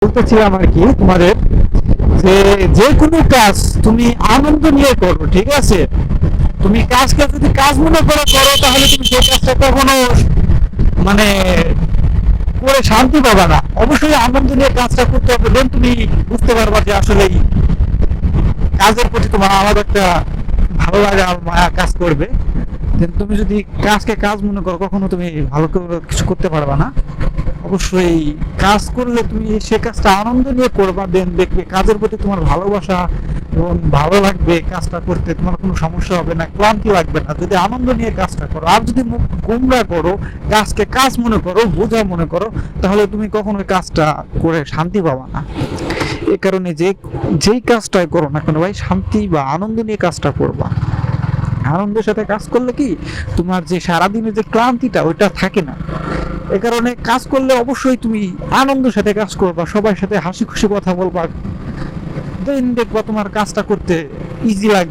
বলতেছিলাম আর কি তোমাদের, যে যে কোনো কাজ তুমি আনন্দ নিয়ে করো, ঠিক আছে? তুমি কাজকে যদি কাজ মনে করে করো, তাহলে তুমি সেই কাজটা কখনো মানে করে শান্তি পাবা না। অবশ্যই আনন্দ নিয়ে কাজটা করতে হবে, দেন তুমি বুঝতে পারবা যে আসলে কাজের প্রতি তোমার আলাদা একটা ভালো লাগা মায়া কাজ করবে। দেন তুমি যদি কাজকে কাজ মনে করো, কখনো তুমি ভালো করে কিছু করতে পারবা না। অবশ্যই কাজ করলে তুমি সে কাজটা আনন্দ নিয়ে করবা, দেন দেখবে কাজের প্রতি তোমার ভালোবাসা এবং ভালো লাগবে। কাজটা করতে তোমার কোনো সমস্যা হবে না, ক্লান্তি লাগবে না যদি আনন্দ নিয়ে কাজটা করো। আর যদি মুখ গোমরা করো, কাজকে কাজ মনে করো, বোঝা মনে করো, তাহলে তুমি কখনো কাজটা করে শান্তি পাবা না। এ কারণে যেই কাজটাই করো না কেন ভাই, শান্তি বা আনন্দ নিয়ে কাজটা করবা। আনন্দের সাথে কাজ করলে কি তোমার যে সারাদিনের যে ক্লান্তিটা ওইটা থাকে না। এ কারণে কাজ করলে অবশ্যই তুমি আনন্দের সাথে কাজ করবা, সবার সাথে হাসি খুশি কথা বলবা, দেন দেখবা তোমার কাজটা করতে ইজি লাগবে।